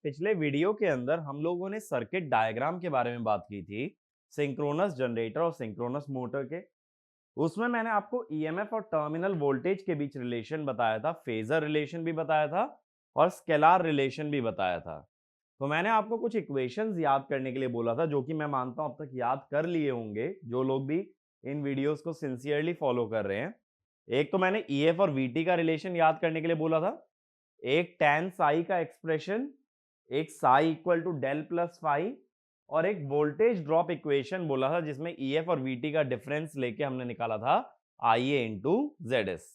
पिछले वीडियो के अंदर हम लोगों ने सर्किट डायग्राम के बारे में बात की थी, सिंक्रोनस जनरेटर और सिंक्रोनस मोटर के। उसमें मैंने आपको ईएमएफ और टर्मिनल वोल्टेज के बीच रिलेशन बताया था, फेजर रिलेशन भी बताया था और स्केलार रिलेशन भी बताया था। तो मैंने आपको कुछ इक्वेशंस याद करने के लिए बोला था, जो कि मैं मानता हूं अब तक याद कर लिए होंगे जो लोग भी इन वीडियोस को सिंसियरली फॉलो कर रहे हैं। एक तो मैंने ईएफ और वीटी का रिलेशन याद करने के लिए बोला था, एक tan साई का एक्सप्रेशन, एक psi equal to del plus phi, और एक वोल्टेज ड्रॉप इक्वेशन बोला था जिसमें ईएफ और वीटी का डिफरेंस लेके हमने निकाला था आईए इंटू जेड एस।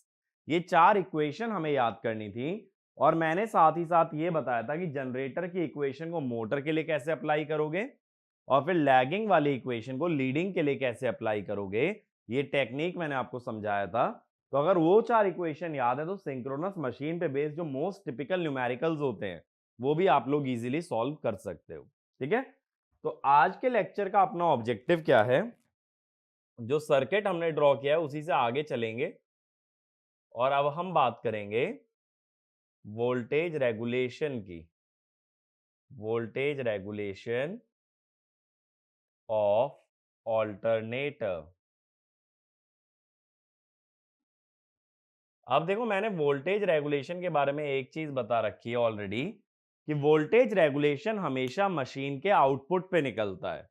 ये चार इक्वेशन हमें याद करनी थी। और मैंने साथ ही साथ ये बताया था कि जनरेटर की इक्वेशन को मोटर के लिए कैसे अप्लाई करोगे और फिर लैगिंग वाली इक्वेशन को लीडिंग के लिए कैसे अप्लाई करोगे। ये टेक्निक मैंने आपको समझाया था। तो अगर वो चार इक्वेशन याद है तो सिंक्रोनस मशीन पे बेस्ड जो मोस्ट टिपिकल न्यूमेरिकल्स होते हैं वो भी आप लोग इजीली सॉल्व कर सकते हो। ठीक है, तो आज के लेक्चर का अपना ऑब्जेक्टिव क्या है, जो सर्किट हमने ड्रॉ किया है उसी से आगे चलेंगे और अब हम बात करेंगे वोल्टेज रेगुलेशन की, वोल्टेज रेगुलेशन ऑफ ऑल्टरनेटर। अब देखो, मैंने वोल्टेज रेगुलेशन के बारे में एक चीज बता रखी है ऑलरेडी कि वोल्टेज रेगुलेशन हमेशा मशीन के आउटपुट पे निकलता है।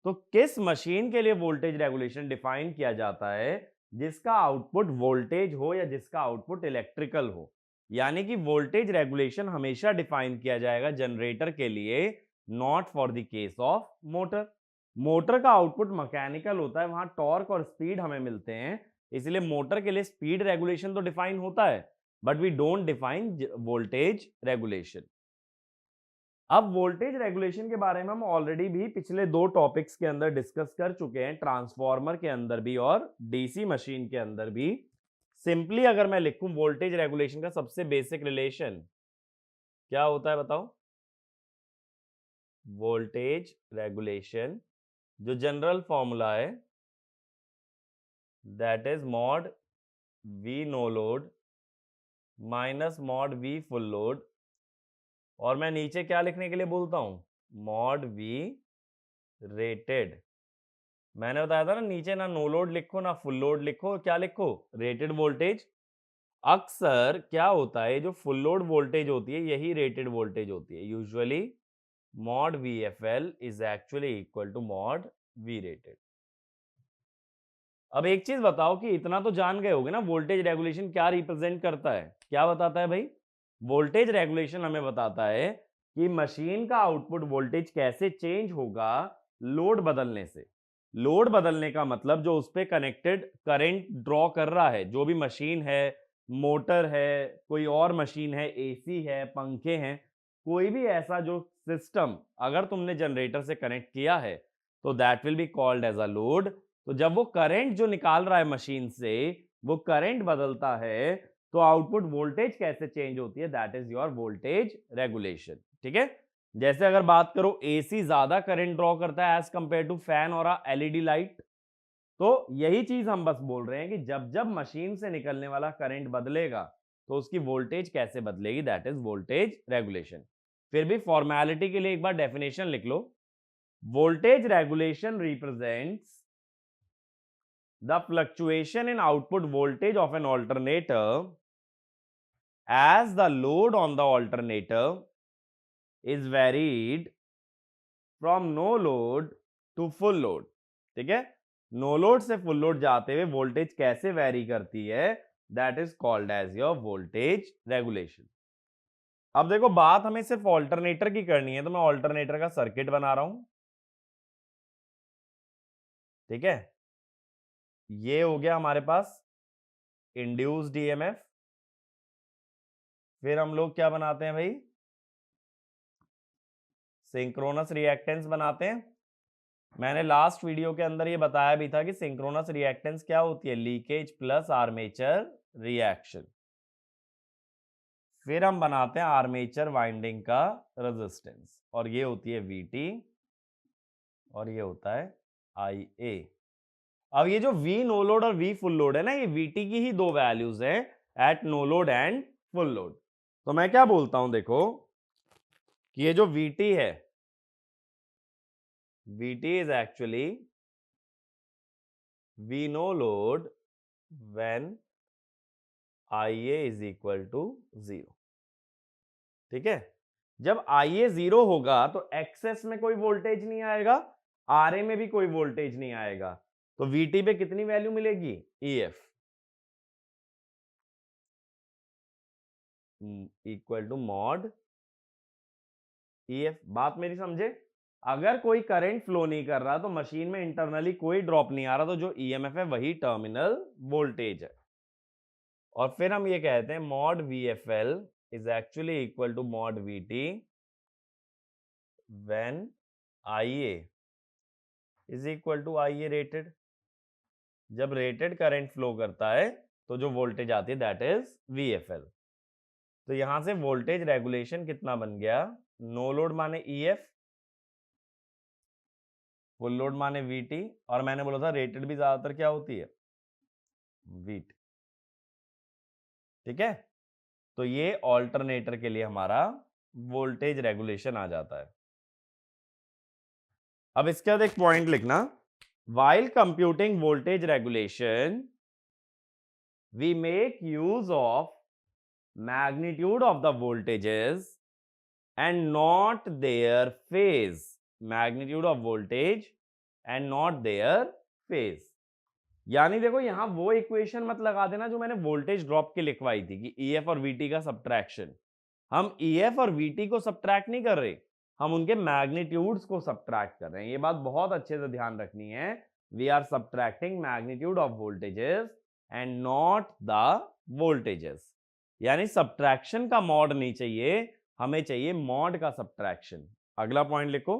तो किस मशीन के लिए वोल्टेज रेगुलेशन डिफाइन किया जाता है? जिसका आउटपुट वोल्टेज हो या जिसका आउटपुट इलेक्ट्रिकल हो। यानी कि वोल्टेज रेगुलेशन हमेशा डिफाइन किया जाएगा जनरेटर के लिए, not for the case of motor. Motor का आउटपुट मैकेनिकल होता है, वहां टॉर्क और स्पीड हमें मिलते हैं, इसलिए मोटर के लिए स्पीड रेगुलेशन तो डिफाइन होता है, but we don't define voltage regulation. अब वोल्टेज रेगुलेशन के बारे में हम ऑलरेडी भी पिछले दो टॉपिक्स के अंदर डिस्कस कर चुके हैं, ट्रांसफार्मर के अंदर भी और डीसी मशीन के अंदर भी। सिंपली अगर मैं लिखूं वोल्टेज रेगुलेशन का सबसे बेसिक रिलेशन क्या होता है बताओ? वोल्टेज रेगुलेशन जो जनरल फॉर्मूला है that is mod V no load minus mod V full load, और मैं नीचे क्या लिखने के लिए बोलता हूं? Mod V rated. मैंने बताया था ना, नीचे ना नो लोड लिखो ना फुल लोड लिखो, क्या लिखो? Rated voltage. अक्सर क्या होता है, जो फुल लोड वोल्टेज होती है यही रेटेड वोल्टेज होती है। Usually mod V F L is actually equal to mod V rated. अब एक चीज बताओ कि इतना तो जान गए होगे ना वोल्टेज रेगुलेशन क्या रिप्रेजेंट करता है, क्या बताता है भाई? वोल्टेज रेगुलेशन हमें बताता है कि मशीन का आउटपुट वोल्टेज कैसे चेंज होगा लोड बदलने से। लोड बदलने का मतलब जो उस पे कनेक्टेड करंट ड्रॉ कर रहा है, जो भी मशीन है, मोटर है, कोई और मशीन है, एसी है, पंखे हैं, कोई भी ऐसा जो सिस्टम अगर तुमने जनरेटर से कनेक्ट किया है तो that will be called as a load. तो जब वो करंट जो निकाल रहा है मशीन से वो करंट बदलता है तो आउटपुट वोल्टेज कैसे चेंज होती है, that is your voltage regulation. ठीक है, जैसे अगर बात करो एसी ज्यादा करंट ड्रॉ करता है एज कंपेयर टू फैन और एलईडी लाइट, तो यही चीज हम बस बोल रहे हैं कि जब जब मशीन से निकलने वाला करंट बदलेगा तो उसकी वोल्टेज कैसे बदलेगी, दैट इज वोल्टेज रेगुलेशन। फिर भी फॉर्मेलिटी के लिए एक बार डेफिनेशन लिख लो। Voltage regulation represents the fluctuation in output voltage of an alternator as the load on the alternator is varied from no load to full load। ठीक है, नो लोड से फुल लोड जाते हुए वोल्टेज कैसे vary करती है, that is called as your voltage regulation. अब देखो, बात हमें सिर्फ ऑल्टरनेटर की करनी है, तो मैं ऑल्टरनेटर का सर्किट बना रहा हूं। ठीक है, ये हो गया हमारे पास इंड्यूस्ड ईएमएफ। फिर हम लोग क्या बनाते हैं भाई? सिंक्रोनस रिएक्टेंस बनाते हैं। मैंने लास्ट वीडियो के अंदर ये बताया भी था कि सिंक्रोनस रिएक्टेंस क्या होती है, लीकेज प्लस आर्मेचर रिएक्शन। फिर हम बनाते हैं आर्मेचर वाइंडिंग का रेजिस्टेंस, और ये होती है वीटी और ये होता है IA। अब ये जो वी नो लोड और वी फुल लोड है ना, ये वीटी की ही दो वैल्यूज हैं at no load and full load. तो मैं क्या बोलता हूं देखो कि ये जो VT है, VT is actually we no load when IA is equal to 0। ठीक है, जब IA 0 होगा तो एक्सेस में कोई वोल्टेज नहीं आएगा, RA में भी कोई वोल्टेज नहीं आएगा, तो VT पे कितनी वैल्यू मिलेगी? EF equal to mod EF। बात मेरी समझे? अगर कोई करंट फ्लो नहीं कर रहा तो मशीन में इंटरनली कोई ड्रॉप नहीं आ रहा, तो जो EMF है वही टर्मिनल वोल्टेज है। और फिर हम ये कहते हैं mod VFL is actually equal to mod VT when IA is equal to IA rated. जब रेटेड करंट फ्लो करता है तो जो वोल्टेज आती है दैट इज VFL। तो यहां से वोल्टेज रेगुलेशन कितना बन गया? नो लोड माने EF, फुल लोड माने VT, और मैंने बोला था रेटेड भी ज्यादातर क्या होती है? VT। ठीक है, तो ये ऑल्टरनेटर के लिए हमारा वोल्टेज रेगुलेशन आ जाता है। अब इसके बाद एक पॉइंट लिखना, while computing voltage regulation we make use of magnitude of the voltages and not their phase. Magnitude of voltage and not their phase, यानी देखो यहां वो इक्वेशन मत लगा देना जो मैंने वोल्टेज ड्रॉप की लिखवाई थी कि EF और VT का सब्ट्रैक्शन। हम EF और VT को सब्ट्रैक्ट नहीं कर रहे, हम उनके मैग्नीट्यूड्स को सब्ट्रैक्ट कर रहे हैं। ये बात बहुत अच्छे से ध्यान रखनी है, we are subtracting magnitude of voltages and not the voltages. यानी सब्ट्रैक्शन का मॉड नहीं चाहिए, हमें चाहिए मॉड का सब्ट्रैक्शन। अगला पॉइंट लिखो,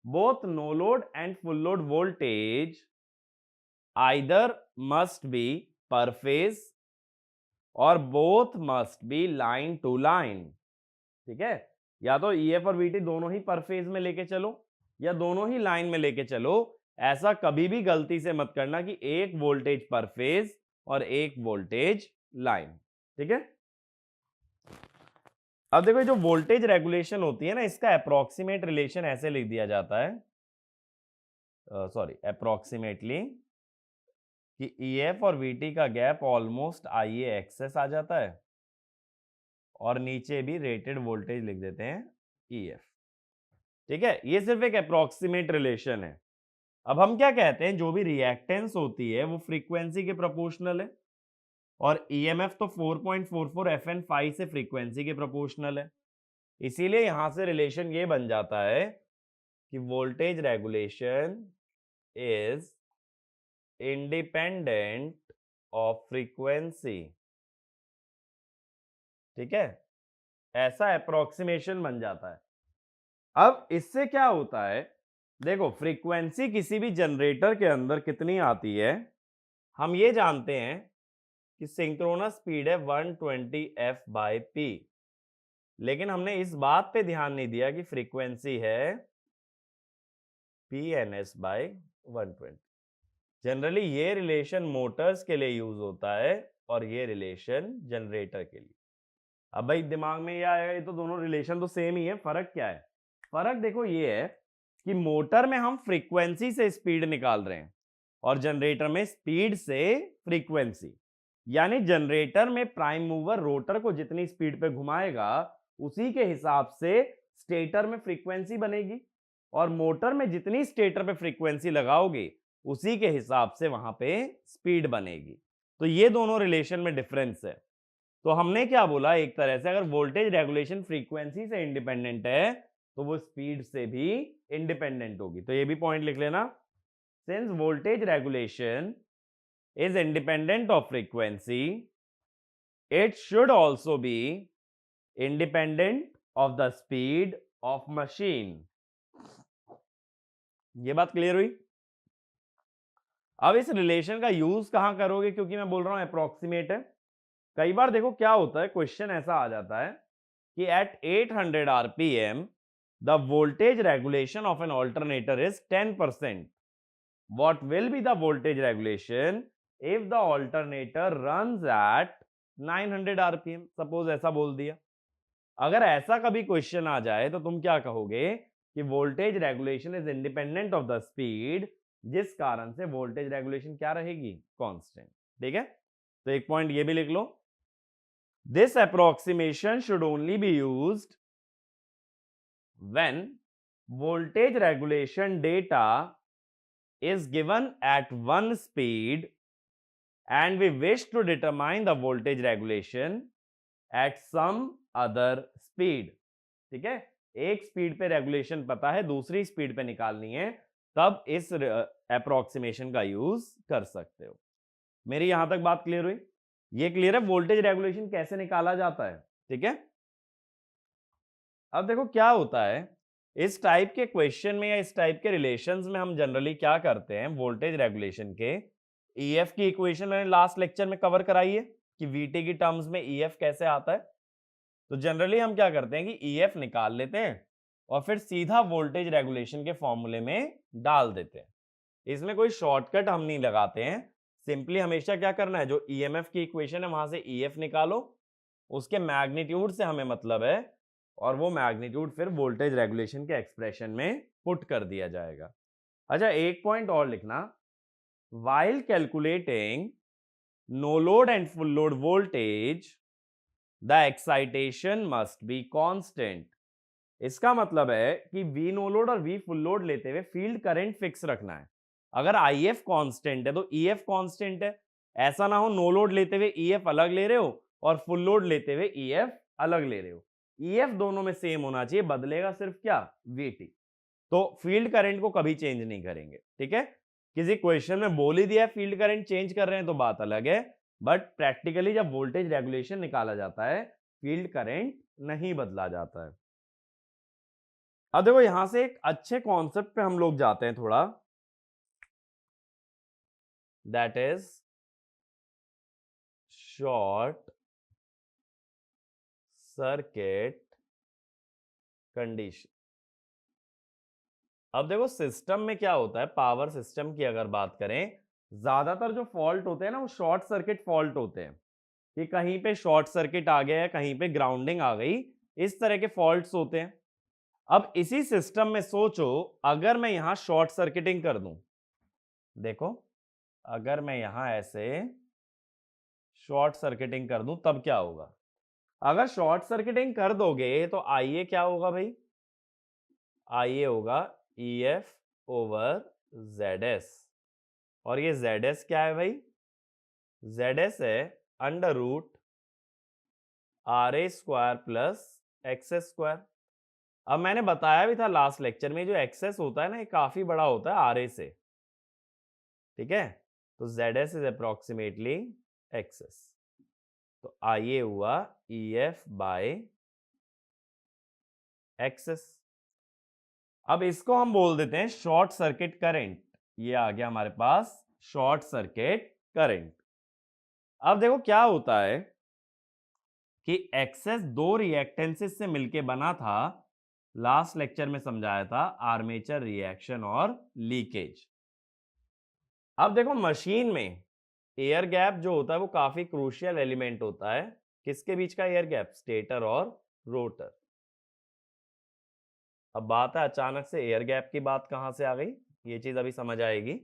both know load and full load voltage either must be per phase और both must be line to line। ठीक है, या तो EF और VT दोनों ही पर फेज में लेके चलो या दोनों ही लाइन में लेके चलो। ऐसा कभी भी गलती से मत करना कि एक वोल्टेज पर फेज और एक वोल्टेज लाइन। ठीक है, अब देखो जो वोल्टेज रेगुलेशन होती है ना, इसका अप्रोक्सीमेट रिलेशन ऐसे लिख दिया जाता है, सॉरी अप्रोक्सीमेटली, कि EF और VT का गैप ऑलमोस्ट IA एक्सेस आ जाता है और नीचे भी रेटेड वोल्टेज लिख देते हैं EF। ठीक है, ये सिर्फ एक अप्रोक्सीमेट रिलेशन है। अब हम क्या कहते हैं, जो भी रिएक्टेंस होती है वो फ्रीक्वेंसी के प्रोपोर्शनल है, और EMF तो 4.44 FN phi से फ्रीक्वेंसी के प्रोपोर्शनल है। इसीलिए यहां से रिलेशन ये बन जाता है कि voltage regulation is independent of frequency. ठीक है, ऐसा अप्रोक्सीमेशन बन जाता है। अब इससे क्या होता है, देखो फ्रीक्वेंसी किसी भी जनरेटर के अंदर कितनी आती है, हम ये जानते हैं कि सिंक्रोनस स्पीड है 120 F/P, लेकिन हमने इस बात पे ध्यान नहीं दिया कि फ्रीक्वेंसी है PNS/120। जनरली ये रिलेशन मोटर्स के लिए यूज होता है और ये रिलेशन जनरेटर के लिए। अब भाई दिमाग में ये आएगा, ये तो दोनों रिलेशन तो सेम ही है, फर्क क्या है? फर्क देखो ये है कि मोटर में हम फ्रीक्वेंसी से स्पीड निकाल रहे हैं और जनरेटर में स्पीड से फ्रीक्वेंसी। यानी जनरेटर में प्राइम मूवर रोटर को जितनी स्पीड पे घुमाएगा उसी के हिसाब से स्टेटर में फ्रीक्वेंसी बनेगी, और मोटर में जितनी स्टेटर पे फ्रीक्वेंसी लगाओगे उसी के हिसाब से वहां पे स्पीड बनेगी। तो ये दोनों रिलेशन में डिफरेंस है। तो हमने क्या बोला, एक तरह से अगर वोल्टेज रेगुलेशन फ्रीक्वेंसी से इंडिपेंडेंट है तो वो स्पीड से भी इंडिपेंडेंट होगी। तो ये भी पॉइंट लिख लेना, since voltage regulation is independent of frequency, it should also be independent of the speed of machine। ये बात क्लियर हुई? अब इस रिलेशन का यूज कहां करोगे, क्योंकि मैं बोल रहा हूं अप्रोक्सीमेट है। कई बार देखो क्या होता है, क्वेश्चन ऐसा आ जाता है कि at 800 RPM the voltage regulation of an alternator is 10%। What will be the voltage regulation if the alternator runs at 900 RPM? Suppose ऐसा बोल दिया। अगर ऐसा कभी क्वेश्चन आ जाए तो तुम क्या कहोगे कि voltage regulation is independent of the speed, जिस कारण से वोल्टेज रेगुलेशन क्या रहेगी, कांस्टेंट। ठीक है, तो एक पॉइंट ये भी लिख लो, this approximation should only be used when voltage regulation data is given at one speed and we wish to determine the voltage regulation at some other speed। ठीक है, एक स्पीड पे रेगुलेशन पता है, दूसरी स्पीड पे निकालनी है, तब इस अप्रोक्सीमेशन का यूज कर सकते हो। मेरी यहां तक बात क्लियर हुई? ये क्लियर है वोल्टेज रेगुलेशन कैसे निकाला जाता है। ठीक है, अब देखो क्या होता है, इस टाइप के क्वेश्चन में या इस टाइप के रिलेशंस में हम जनरली क्या करते हैं, वोल्टेज रेगुलेशन के ईएफ की इक्वेशन मैंने लास्ट लेक्चर में कवर कराई है कि वीटी की टर्म्स में ईएफ कैसे आता है। तो जनरली हम क्या करते हैं कि ईएफ निकाल लेते हैं और फिर सीधा वोल्टेज रेगुलेशन के फॉर्मूले में डाल देते हैं। इसमें कोई शॉर्टकट हम नहीं लगाते हैं, सिंपली हमेशा क्या करना है, जो ईएमएफ की इक्वेशन है वहां से ईएफ निकालो, उसके मैग्नीट्यूड से हमें मतलब है, और वो मैग्नीट्यूड फिर वोल्टेज रेगुलेशन के एक्सप्रेशन में पुट कर दिया जाएगा। अच्छा, एक पॉइंट और लिखना, while calculating no load and full load voltage the excitation must be constant। इसका मतलब है कि V नो लोड और V फुल लोड लेते हुए फील्ड करंट फिक्स रखना है। अगर IF कांस्टेंट है तो EF कांस्टेंट है, ऐसा ना हो नो लोड लेते हुए EF अलग ले रहे हो और फुल लोड लेते हुए EF अलग ले रहे हो। EF दोनों में सेम होना चाहिए, बदलेगा सिर्फ क्या, VT। तो फील्ड करंट को कभी चेंज नहीं करेंगे। ठीक है, किसी क्वेश्चन में बोल ही दिया फील्ड करंट चेंज कर रहे हैं तो बात अलग है, बट प्रैक्टिकली जब वोल्टेज रेगुलेशन निकाला जाता है फील्ड करंट नहीं बदला जाता है। अब देखो यहां से एक अच्छे कॉन्सेप्ट पे हम लोग जाते हैं थोड़ा, that is short circuit condition. अब देखो सिस्टम में क्या होता है, पावर सिस्टम की अगर बात करें, ज्यादातर जो फॉल्ट होते हैं ना वो शॉर्ट सर्किट फॉल्ट होते हैं, कि कहीं पे शॉर्ट सर्किट आ गया है, कहीं पे ग्राउंडिंग आ गई, इस तरह के फॉल्ट्स होते हैं। अब इसी सिस्टम में सोचो अगर मैं यहां शॉर्ट सर्किटिंग कर दूं, देखो अगर मैं यहां ऐसे शॉर्ट सर्किटिंग कर दूं तब क्या होगा। अगर शॉर्ट सर्किटिंग कर दोगे तो आईए क्या होगा भाई, आईए होगा EF ओवर ZS, और ये ZS क्या है भाई, ZS है under root RA square plus XS square. अब मैंने बताया भी था लास्ट लेक्चर में, जो XS होता है ना ये काफी बड़ा होता है RA से। ठीक है, तो ZS इज अप्रोक्सीमेटली XS, तो आइए हुआ EF बाय XS। अब इसको हम बोल देते हैं शॉर्ट सर्किट करंट, ये आ गया हमारे पास शॉर्ट सर्किट करंट। अब देखो क्या होता है कि XS दो रिएक्टेंसेस से मिलके बना था, लास्ट लेक्चर में समझाया था, आर्मेचर रिएक्शन और लीकेज। अब देखो मशीन में एयर गैप जो होता है वो काफी क्रूशियल एलिमेंट होता है। किसके बीच का एयर गैप, स्टेटर और रोटर। अब बात है अचानक से एयर गैप की बात कहां से आ गई, ये चीज अभी समझ आएगी।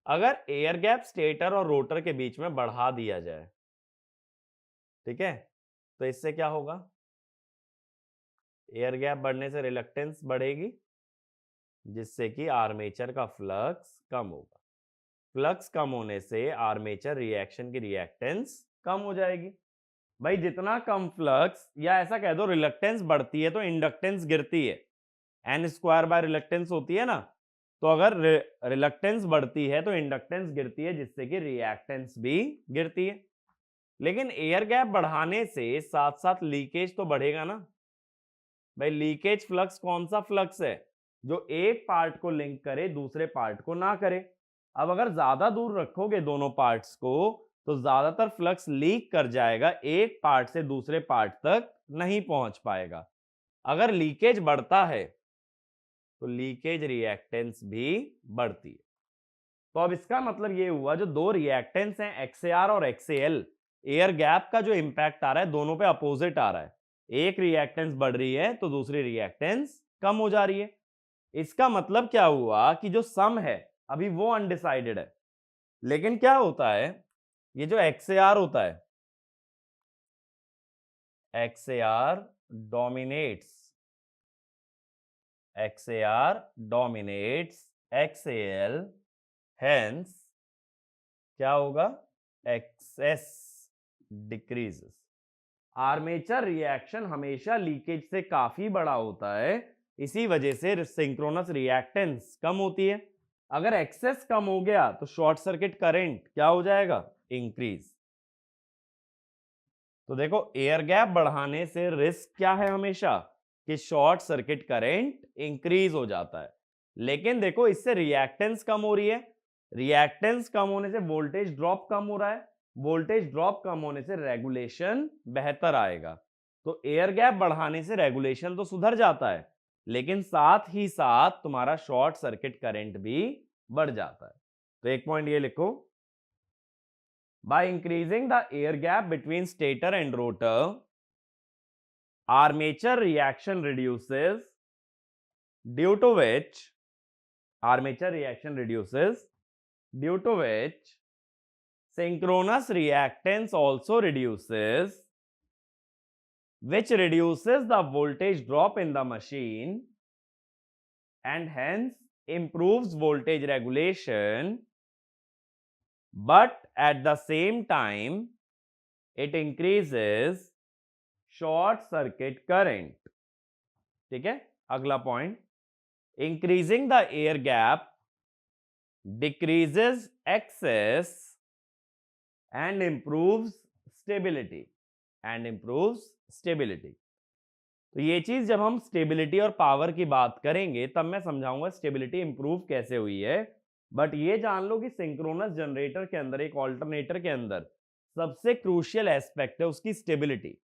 अगर एयर गैप स्टेटर और रोटर के बीच में बढ़ा दिया जाए, ठीक है, तो इससे क्या होगा, एयर गैप बढ़ने से रिलक्टेंस बढ़ेगी, जिससे कि आर्मेचर का फ्लक्स कम होगा। फ्लक्स कम होने से आर्मेचर रिएक्शन की रिएक्टेंस कम हो जाएगी। भाई जितना कम फ्लक्स, या ऐसा कह दो रिलक्टेंस बढ़ती है तो इंडक्टेंस गिरती है, एन स्क्वायर बाय रिलक्टेंस होती है ना, तो अगर रिलक्टेंस बढ़ती है तो इंडक्टेंस गिरती है, जिससे कि रिएक्टेंस भी गिरती है। लेकिन एयर गैप बढ़ाने से साथ साथ लीकेज तो बढ़ेगा ना। भाई लीकेज फ्लक्स कौन सा फ्लक्स है, जो एक पार्ट को लिंक करे दूसरे पार्ट को ना करे। अब अगर ज्यादा दूर रखोगे दोनों पार्ट्स को तो ज्यादातर फ्लक्स लीक कर जाएगा, एक पार्ट से दूसरे पार्ट तक नहीं पहुंच पाएगा। अगर लीकेज बढ़ता है तो लीकेज रिएक्टेंस भी बढ़ती है। तो अब इसका मतलब ये हुआ, जो दो रिएक्टेंस हैं XAR और XAL, एयर गैप का जो इंपैक्ट आ रहा है दोनों पे अपोजिट आ रहा है। एक रिएक्टेंस बढ़ रही है तो दूसरी रिएक्टेंस कम हो जा रही है। इसका मतलब क्या हुआ कि जो सम है अभी वो अनडिसाइडेड है, लेकिन क्या होता है, ये जो XAR होता है, XAR dominates XAL, hence क्या होगा, XS decreases। आर्मेचर रिएक्शन हमेशा लीकेज से काफी बड़ा होता है, इसी वजह से सिंक्रोनस रिएक्टेंस कम होती है। अगर एक्सेस कम हो गया तो शॉर्ट सर्किट करंट क्या हो जाएगा, इंक्रीज। तो देखो एयर गैप बढ़ाने से रिस्क क्या है हमेशा, कि शॉर्ट सर्किट करंट इंक्रीज हो जाता है। लेकिन देखो इससे रिएक्टेंस कम हो रही है, रिएक्टेंस कम होने से वोल्टेज ड्रॉप कम हो रहा है, वोल्टेज ड्रॉप कम होने से रेगुलेशन बेहतर आएगा। तो एयर गैप बढ़ाने से रेगुलेशन तो सुधर जाता है, लेकिन साथ ही साथ तुम्हारा शॉर्ट सर्किट करंट भी बढ़ जाता है। तो एक पॉइंट ये लिखो, by increasing the air gap between stator and rotor, armature reaction reduces, due to which synchronous reactance also reduces, which reduces the voltage drop in the machine and hence improves voltage regulation, but at the same time it increases short circuit current. ठीक है, अगला point, increasing the air gap decreases XS and improves stability. तो ये चीज जब हम stability और power की बात करेंगे तब मैं समझाऊंगा स्टेबिलिटी इंप्रूव कैसे हुई है। बट ये जान लो कि सिंक्रोनस जनरेटर के अंदर, एक ऑल्टरनेटर के अंदर सबसे क्रूशियल एस्पेक्ट है उसकी स्टेबिलिटी।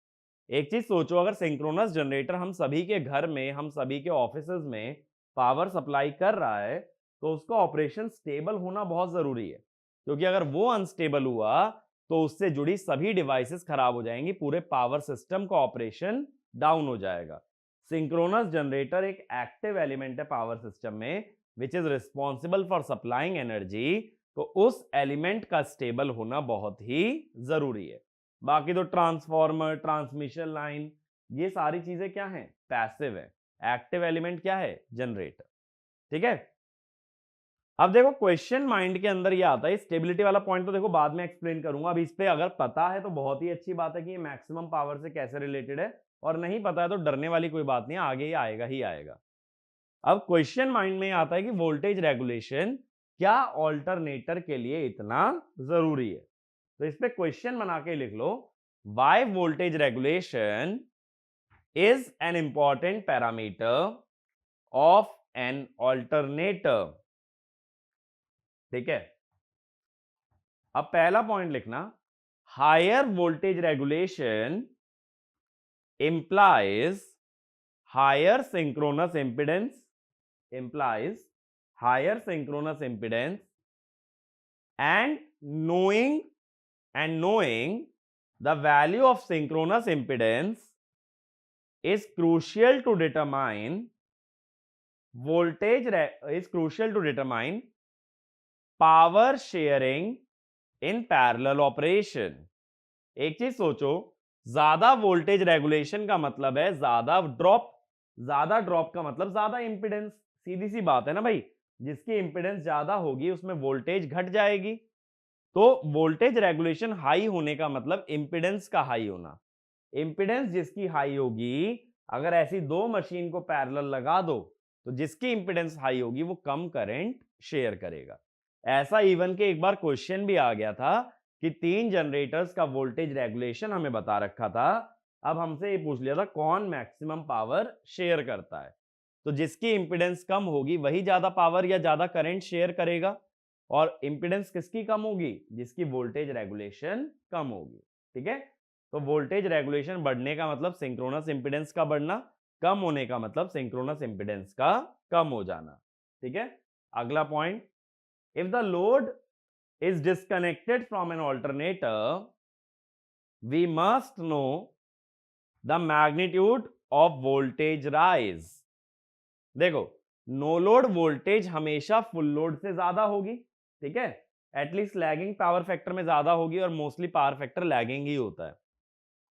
एक चीज सोचो, अगर सिंक्रोनस जनरेटर हम सभी के घर में, हम सभी के ऑफिसेज में पावर सप्लाई कर रहा है, तो उसका ऑपरेशन स्टेबल होना बहुत जरूरी है, क्योंकि अगर वो अनस्टेबल हुआ तो उससे जुड़ी सभी डिवाइसेस खराब हो जाएंगी, पूरे पावर सिस्टम का ऑपरेशन डाउन हो जाएगा। सिंक्रोनस जनरेटर एक एक्टिव एलिमेंट है पावर सिस्टम में, which is responsible for supplying energy, तो उस एलिमेंट का स्टेबल होना बहुत ही जरूरी है। बाकी तो ट्रांसफॉर्मर, ट्रांसमिशन लाइन, ये सारी चीजें क्या हैं, पैसिव है। एक्टिव एलिमेंट क्या है, जनरेटर। ठीक है, अब देखो क्वेश्चन माइंड के अंदर ये आता है, स्टेबिलिटी वाला पॉइंट तो देखो बाद में एक्सप्लेन करूंगा। अब इस पे अगर पता है तो बहुत ही अच्छी बात है कि ये मैक्सिमम पावर से कैसे रिलेटेड है, और नहीं पता है तो डरने वाली कोई बात नहीं, आगे ही आएगा। अब क्वेश्चन माइंड में आता है कि वोल्टेज रेगुलेशन क्या ऑल्टरनेटर के लिए इतना जरूरी है। तो इस पे क्वेश्चन बना के लिख लो, why voltage regulation is an important parameter of an alternator. ठीक है, अब पहला पॉइंट लिखना, higher voltage regulation implies higher synchronous impedance, and knowing the value of synchronous impedance is crucial to determine power sharing in parallel operation। एक चीज सोचो, ज्यादा voltage regulation का मतलब है ज्यादा ड्रॉप, ज्यादा ड्रॉप का मतलब ज्यादा इंपीडेंस। सीधी सी बात है ना भाई, जिसकी इंपीडेंस ज्यादा होगी उसमें वोल्टेज घट जाएगी। तो वोल्टेज रेगुलेशन हाई होने का मतलब इंपीडेंस का हाई होना। इंपीडेंस जिसकी हाई होगी, अगर ऐसी दो मशीन को पैरेलल लगा दो तो जिसकी इंपीडेंस हाई होगी वो कम करंट शेयर करेगा। ऐसा इवन के एक बार क्वेश्चन भी आ गया था कि 3 जनरेटर्स का वोल्टेज रेगुलेशन हमें बता रखा था, अब हमसे ये पूछ लिया था कौन मैक्सिमम पावर शेयर करता है। तो जिसकी इंपीडेंस कम होगी वही ज्यादा पावर या ज्यादा करंट शेयर करेगा, और इंपीडेंस किसकी कम होगी, जिसकी वोल्टेज रेगुलेशन कम होगी। ठीक है, तो वोल्टेज रेगुलेशन बढ़ने का मतलब सिंक्रोनस इंपीडेंस का बढ़ना, कम होने का मतलब सिंक्रोनस इंपीडेंस का कम हो जाना। ठीक है, अगला point, if the load is disconnected from an alternator, we must know the magnitude of voltage rise. देखो, नो लोड वोल्टेज हमेशा फुल लोड से ज्यादा होगी, ठीक है, एटलीस्ट लैगिंग पावर फैक्टर में ज्यादा होगी, और मोस्टली पावर फैक्टर लैगिंग ही होता है।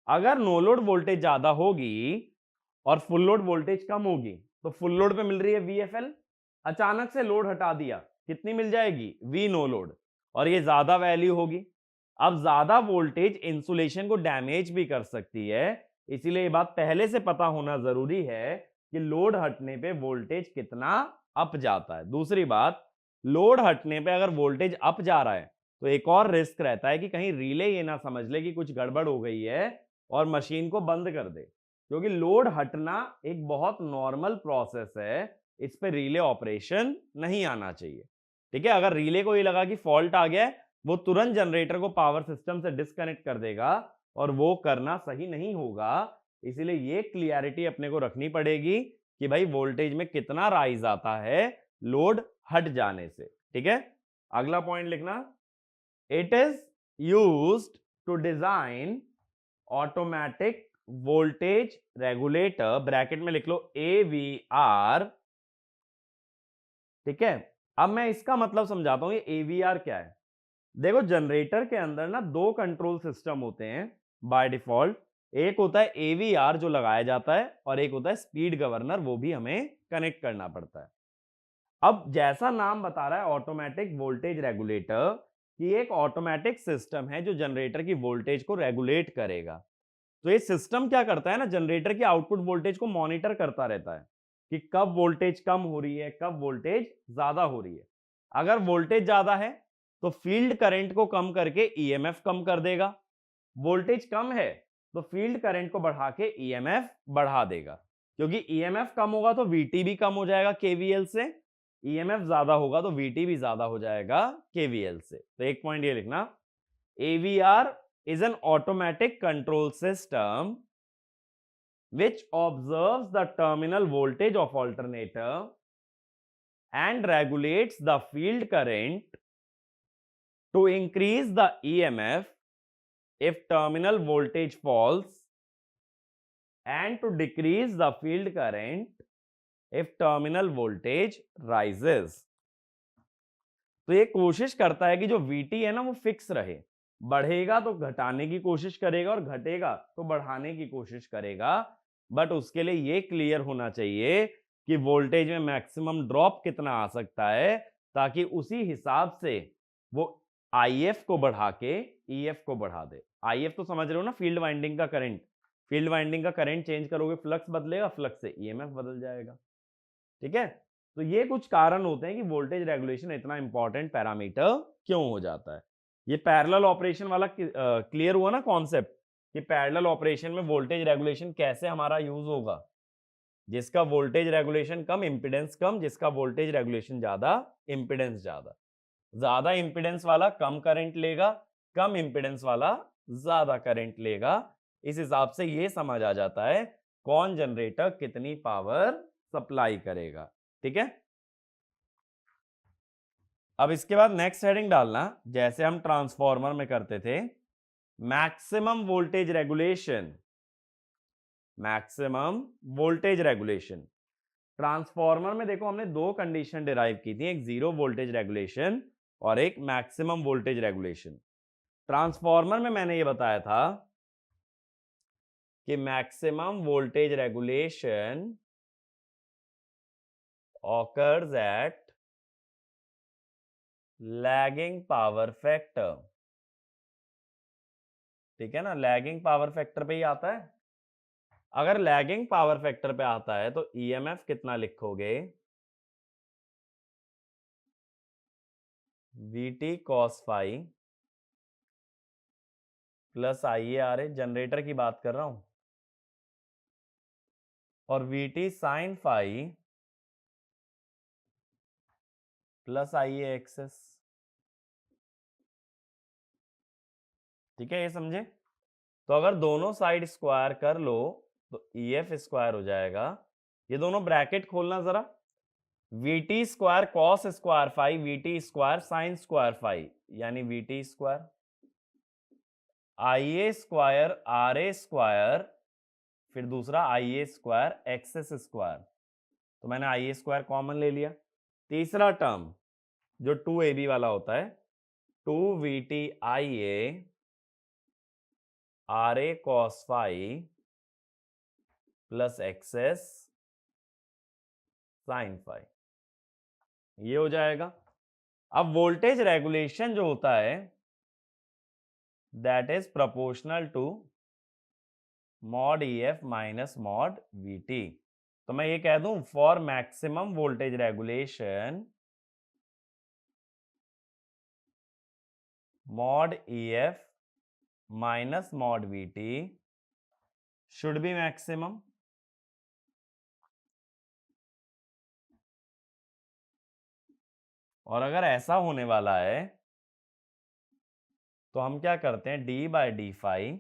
अगर नो लोड वोल्टेज ज्यादा होगी और फुल लोड वोल्टेज कम होगी, तो फुल लोड पे मिल रही है VFL, अचानक से लोड हटा दिया, कितनी मिल जाएगी, V नो लोड, और ये ज्यादा वैल्यू होगी। अब ज्यादा वोल्टेज इंसुलेशन को डैमेज भी कर सकती है, इसीलिए ये बात पहले से पता होना जरूरी है कि लोड हटने पे वोल्टेज कितना अप जाता है। दूसरी बात, लोड हटने पे अगर वोल्टेज अप जा रहा है तो एक और रिस्क रहता है कि कहीं रिले ये ना समझ ले कि कुछ गड़बड़ हो गई है और मशीन को बंद कर दे, क्योंकि लोड हटना एक बहुत नॉर्मल प्रोसेस है, इस पे रिले ऑपरेशन नहीं आना चाहिए, ठीक है। अगर रिले को ये लगा कि फॉल्ट आ गया है, वो तुरंत जनरेटर को पावर सिस्टम से डिस्कनेक्ट कर देगा, और वो करना सही नहीं होगा। इसीलिए ये क्लियरिटी अपने को रखनी पड़ेगी कि भाई वोल्टेज में कितना राइज आता है लोड हट जाने से, ठीक है। अगला पॉइंट लिखना, it is used to design automatic voltage regulator, bracket में लिख लो AVR, ठीक है। अब मैं इसका मतलब समझाता हूं, ये AVR क्या है। देखो, जनरेटर के अंदर ना दो कंट्रोल सिस्टम होते हैं बाय डिफॉल्ट, एक होता है AVR जो लगाया जाता है, और एक होता है स्पीड गवर्नर, वो भी हमें कनेक्ट करना पड़ता है। अब जैसा नाम बता रहा है ऑटोमेटिक वोल्टेज रेगुलेटर, कि एक ऑटोमेटिक सिस्टम है जो जनरेटर की वोल्टेज को रेगुलेट करेगा। तो ये सिस्टम क्या करता है ना, जनरेटर की आउटपुट वोल्टेज को मॉनिटर करता रहता है कि कब वोल्टेज कम हो रही है, कब वोल्टेज ज्यादा हो रही है। अगर वोल्टेज ज्यादा है तो फील्ड करंट को कम करके EMF कम कर देगा, वोल्टेज कम है तो फील्ड करंट को बढ़ा के EMF बढ़ा देगा, क्योंकि EMF कम होगा तो VT भी कम हो जाएगा KVL से, EMF ज्यादा होगा तो VT भी ज्यादा हो जाएगा KVL से। तो एक पॉइंट ये लिखना, AVR is an automatic control system which observes the terminal voltage of alternator and regulates the field current to increase the EMF if terminal voltage falls and to decrease the field current if terminal voltage rises। तो ये कोशिश करता है कि जो VT है ना वो फिक्स रहे, बढ़ेगा तो घटाने की कोशिश करेगा और घटेगा तो बढ़ाने की कोशिश करेगा, बट उसके लिए ये क्लियर होना चाहिए कि वोल्टेज में मैक्सिमम ड्रॉप कितना आ सकता है, ताकि उसी हिसाब से वो IF को बढ़ा के EF को बढ़ा दे। IF तो समझ रहे हो ना, फील्ड वाइंडिंग का करंट, फील्ड वाइंडिंग का करंट चेंज करोगे फ्लक्स बदलेगा, फ्लक्स से EMF बदल जाएगा, ठीक है। तो ये कुछ कारण होते हैं कि वोल्टेज रेगुलेशन इतना इंपॉर्टेंट पैरामीटर क्यों हो जाता है। ये पैरेलल ऑपरेशन वाला क्लियर हुआ ना कॉन्सेप्ट, कि पैरेलल ऑपरेशन में वोल्टेज रेगुलेशन कैसे हमारा यूज होगा। जिसका वोल्टेज रेगुलेशन कम, इंपीडेंस कम, जिसका वोल्टेज रेगुलेशन ज्यादा, इंपीडेंस ज्यादा। ज्यादा इंपीडेंस वाला कम करंट लेगा, कम इंपीडेंस वाला ज्यादा करंट लेगा। इस हिसाब से ये समझ आ जाता है कौन जनरेटर कितनी पावर सप्लाई करेगा, ठीक है। अब इसके बाद नेक्स्ट हेडिंग डालना, जैसे हम ट्रांसफॉर्मर में करते थे, maximum voltage regulation. Maximum voltage regulation transformer में देखो हमने दो कंडीशन डिराइव की थी, एक जीरो वोल्टेज रेगुलेशन और एक मैक्सिमम वोल्टेज रेगुलेशन। ट्रांसफॉर्मर में मैंने ये बताया था कि maximum voltage regulation occurs at lagging power factor, ठीक है ना, लैगिंग पावर फैक्टर पे ही आता है। अगर लैगिंग पावर फैक्टर पे आता है तो EMF कितना लिखोगे, VT cos phi plus IARA, generator की बात कर रहा हूं, और VT sin phi plus IAXS, ठीक है, ये समझे। तो अगर दोनों साइड स्क्वायर कर लो तो EF स्क्वायर हो जाएगा। ये दोनों ब्रैकेट खोलना जरा, VT square cos square phi, VT square sine square phi, यानी VT square, IA square RA square फिर दूसरा I A square XS square, तो मैंने आई ए स्क्वायर कॉमन ले लिया। तीसरा टर्म जो 2ab वाला होता है, 2vt I A R A cos phi plus XS sine phi, ये हो जाएगा। अब वोल्टेज रेगुलेशन जो होता है that is proportional to mod E F minus mod V T. तो मैं ये कह दूं for maximum voltage regulation mod E F minus mod V T should be maximum. और अगर ऐसा होने वाला है तो हम क्या करते हैं, डी बाई डी फाई,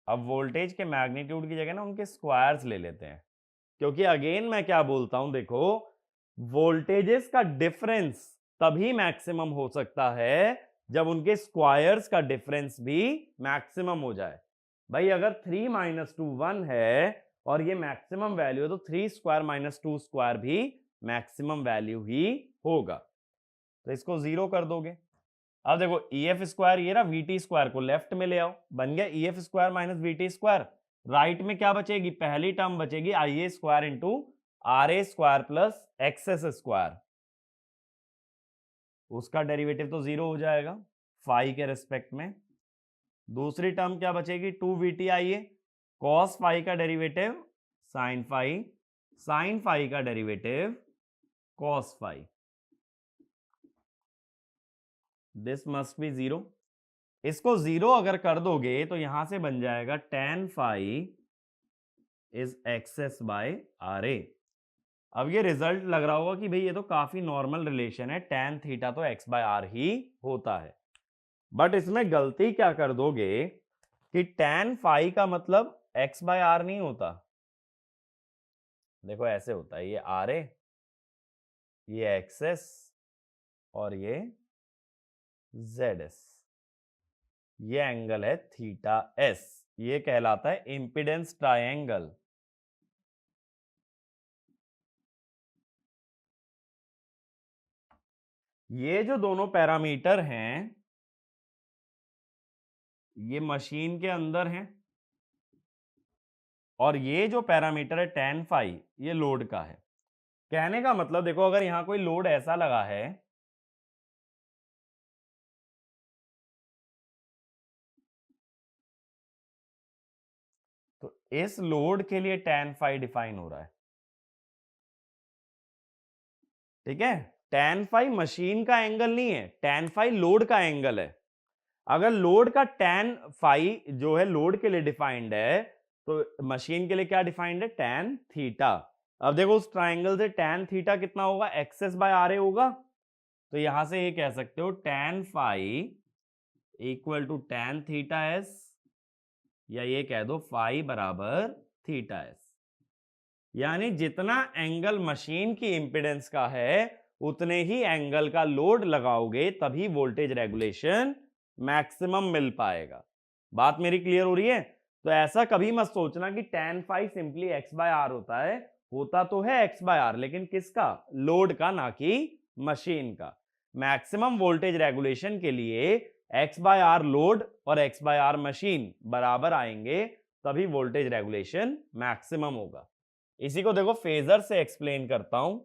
अब वोल्टेज के मैग्नीट्यूड की जगह ना उनके स्क्वायर्स ले लेते हैं, क्योंकि अगेन मैं क्या बोलता हूं, देखो वोल्टेजेस का डिफरेंस तभी मैक्सिमम हो सकता है जब उनके स्क्वायर्स का डिफरेंस भी मैक्सिमम हो जाए। भाई अगर 3 माइनस 2 1 है और ये मैक्सिमम वैल्यू है, तो 3 स्क्वायर माइनस 2 स्क्वायर भी मैक्सिमम वैल्यू ही होगा। तो इसको 0 कर दोगे। अब देखो ई एफ स्क्वायर, ये ना वी टी स्क्वायर को लेफ्ट में ले आओ, बन गया E F square minus V T square. Right में क्या बचेगी, पहली टर्म बचेगी I A square into R A square plus X S square, उसका डेरिवेटिव तो 0 हो जाएगा फाई के रेस्पेक्ट में। दूसरी टर्म क्या बचेगी, 2vt I A, cos phi का derivative sine phi, sine phi का derivative cos phi, this must be 0। इसको 0 अगर कर दोगे तो यहां से बन जाएगा tan phi is X S by R A. अब ये रिजल्ट लग रहा होगा कि भाई ये तो काफी नॉर्मल रिलेशन है, tan थीटा तो x बाय आर ही होता है। बट इसमें गलती क्या कर दोगे कि tan फाई का मतलब x बाय आर नहीं होता। देखो ऐसे होता है, ये आर ए, ये एक्सेस और ये जेड एस, ये एंगल है थीटा एस, ये कहलाता है इंपिडेंस ट्रायंगल। ये जो दोनों पैरामीटर हैं ये मशीन के अंदर हैं, और ये जो पैरामीटर है tan फाई ये लोड का है। कहने का मतलब देखो अगर यहां कोई लोड ऐसा लगा है तो इस लोड के लिए tan फाई डिफाइन हो रहा है, ठीक है। tan फाई मशीन का एंगल नहीं है, tan फाई लोड का एंगल है। अगर लोड का tan फाई जो है लोड के लिए डिफाइंड है, तो मशीन के लिए क्या डिफाइंड है, tan थीटा। अब देखो उस ट्राइंगल से tan थीटा कितना होगा, एक्सेस बाय आर ए होगा। तो यहां से ये कह सकते हो tan phi equal to tan theta S, या ये कह दो फाई बराबर थीटा एस। यानी जितना एंगल मशीन की इंपीडेंस का है उतने ही एंगल का लोड लगाओगे तभी वोल्टेज रेगुलेशन मैक्सिमम मिल पाएगा। बात मेरी क्लियर हो रही है। तो ऐसा कभी मत सोचना कि tan phi simply x by R होता है, होता तो है x बाय आर, लेकिन किसका, लोड का, ना कि मशीन का। मैक्सिमम वोल्टेज रेगुलेशन के लिए x बाय आर लोड और x बाय आर मशीन बराबर आएंगे, तभी वोल्टेज रेगुलेशन मैक्सिमम होगा। इसी को देखो फेजर से एक्सप्लेन करता हूं।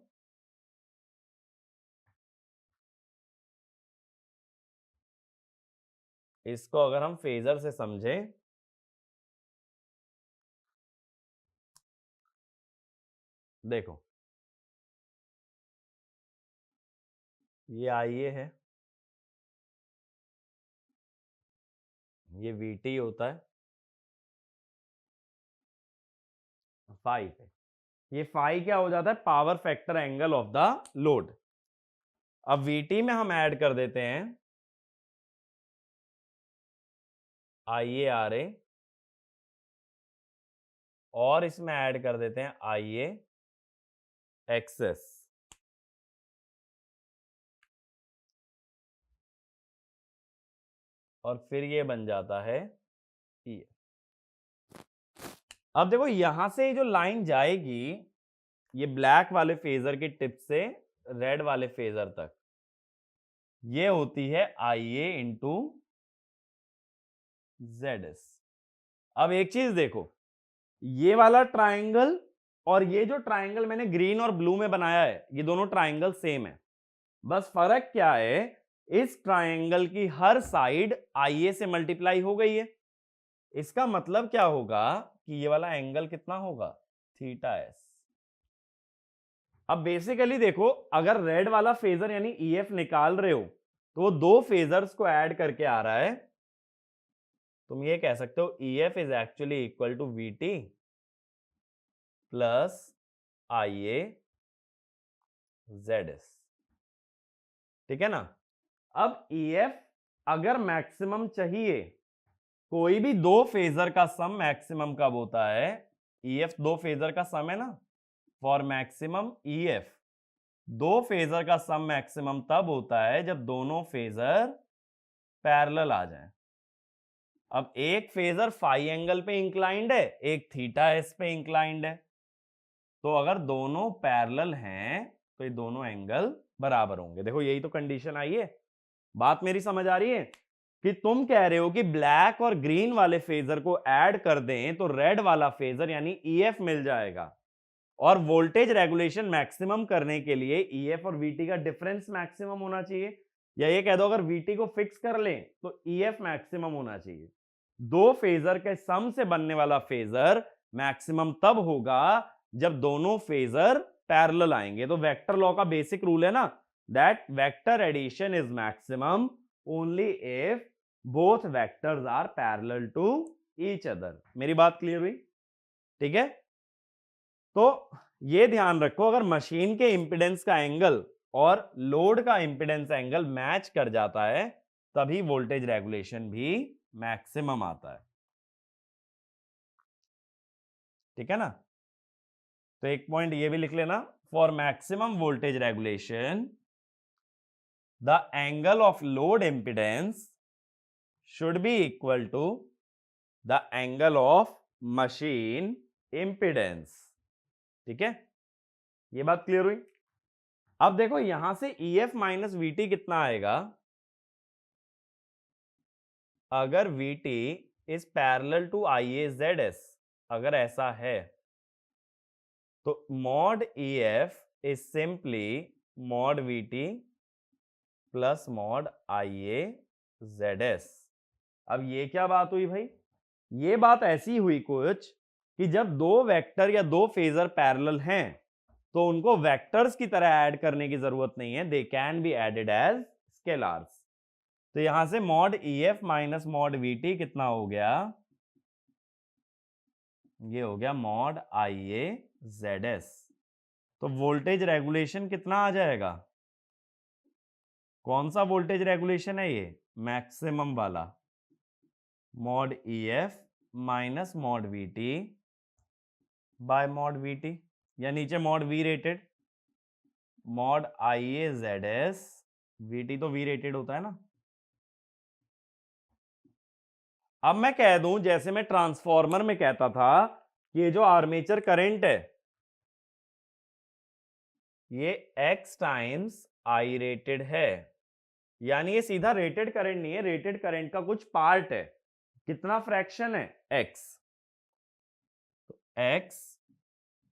इसको अगर हम फेजर से समझें, देखो ये आईए है, ये वीटी होता है फाई पे, ये फाई क्या हो जाता है, power factor angle of the load. अब वीटी में हम ऐड कर देते हैं आई ए आर ए, और इसमें ऐड कर देते हैं आई ए एक्सेस, और फिर ये बन जाता है ई। अब देखो यहां से जो लाइन जाएगी ये ब्लैक वाले फेजर के टिप से रेड वाले फेजर तक, ये होती है IA इंटू ZS। अब एक चीज देखो, ये वाला ट्राइंगल और ये जो ट्राइंगल मैंने ग्रीन और ब्लू में बनाया है, ये दोनों ट्राइंगल सेम है। बस फर्क क्या है, इस ट्राइंगल की हर साइड IA से मल्टीप्लाई हो गई है। इसका मतलब क्या होगा कि ये वाला एंगल कितना होगा, थीटा एस। अब बेसिकली देखो, अगर रेड वाला फेजर यानी EF निकाल रहे हो तो वो दो फेजर्स को ऐड करके आ रहा है। तुम ये कह सकते हो EF is actually equal to VT plus IA ZS। ठीक है ना। अब EF अगर मैक्सिमम चाहिए, कोई भी दो फेजर का सम मैक्सिमम कब होता है, EF दो फेजर का सम है ना, फॉर मैक्सिमम EF दो फेजर का सम मैक्सिमम तब होता है जब दोनों फेजर पैरेलल आ जाएं। अब एक फेजर फाई एंगल पे इंक्लाइंड है, एक थीटा एस पे इंक्लाइंड है, तो अगर दोनों पैरेलल हैं तो ये दोनों एंगल बराबर होंगे। देखो यही तो कंडीशन आई है। बात मेरी समझ आ रही है कि तुम कह रहे हो कि ब्लैक और ग्रीन वाले फेजर को ऐड कर दें तो रेड वाला फेजर यानी EF मिल जाएगा, और वोल्टेज रेगुलेशन मैक्सिमम करने के लिए EF और VT का डिफरेंस मैक्सिमम होना चाहिए, या ये कह दो अगर VT को फिक्स कर लें तो EF मैक्सिमम होना चाहिए। दो फेजर के सम से बनने वाला फेजर मैक्सिमम तब होगा जब दोनों फेजर पैरेलल आएंगे। तो वेक्टर लॉ का बेसिक रूल है ना, that vector addition is maximum only if both vectors are parallel to each other. मेरी बात क्लियर हुई? ठीक है। तो ये ध्यान रखो, अगर मशीन के इंपीडेंस का एंगल और लोड का इंपीडेंस एंगल मैच कर जाता है तभी वोल्टेज रेगुलेशन भी मैक्सिमम आता है। ठीक है ना। तो एक पॉइंट ये भी लिख लेना, for maximum voltage regulation the angle of load impedance should be equal to the angle of machine impedance. ठीक है, ये बात क्लियर हुई। अब देखो यहां से EF माइनस VT कितना आएगा, अगर VT is parallel to IA ZS, अगर ऐसा है तो mod EF is simply mod VT plus mod IA ZS। अब ये क्या बात हुई भाई, ये बात ऐसी हुई कुछ कि जब दो वेक्टर या दो फेजर पैरेलल हैं तो उनको वेक्टर्स की तरह ऐड करने की जरूरत नहीं है, they can be added as scalars. तो यहां से mod EF minus mod VT कितना हो गया, ये हो गया मॉड IA ZS। तो वोल्टेज रेगुलेशन कितना आ जाएगा, कौन सा वोल्टेज रेगुलेशन है ये, मैक्सिमम वाला, mod EF minus mod VT bye mod VT, या नीचे mod V rated, mod IA ZS, VT तो V रेटेड होता है ना। अब मैं कह दूं, जैसे मैं ट्रांसफॉर्मर में कहता था कि ये जो आर्मेचर करंट है ये X टाइम्स I रेटेड है, यानी ये सीधा रेटेड करंट नहीं है, रेटेड करंट का कुछ पार्ट है। कितना फ्रैक्शन है, X। तो X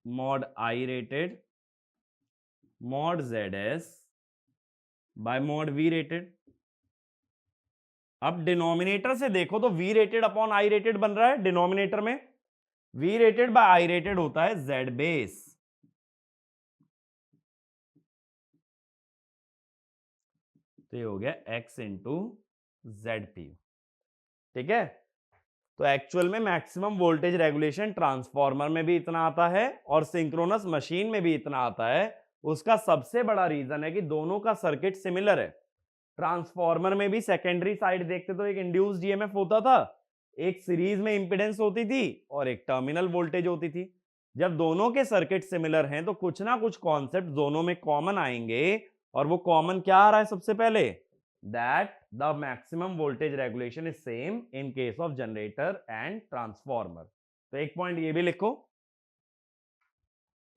mod I rated mod ZS by mod V rated. अब डिनोमिनेटर से देखो तो V rated upon I rated बन रहा है, डिनोमिनेटर में V rated by I rated होता है Z बेस। तो ये हो गया X इंटू ZP। ठीक है। तो एक्चुअल में मैक्सिमम वोल्टेज रेगुलेशन ट्रांसफार्मर में भी इतना आता है और सिंक्रोनस मशीन में भी इतना आता है। उसका सबसे बड़ा रीजन है कि दोनों का सर्किट सिमिलर है। ट्रांसफार्मर में भी सेकेंडरी साइड देखते तो एक इंड्यूस्ड ईएमएफ होता था, एक सीरीज में इंपीडेंस होती थी और एक टर्मिनल वोल्टेज होती थी। जब दोनों के सर्किट सिमिलर हैं तो कुछ ना कुछ कॉन्सेप्ट दोनों में कॉमन आएंगे, और वो कॉमन क्या आ रहा है सबसे पहले, that the maximum voltage regulation is same in case of generator and transformer। तो एक पॉइंट ये भी लिखो,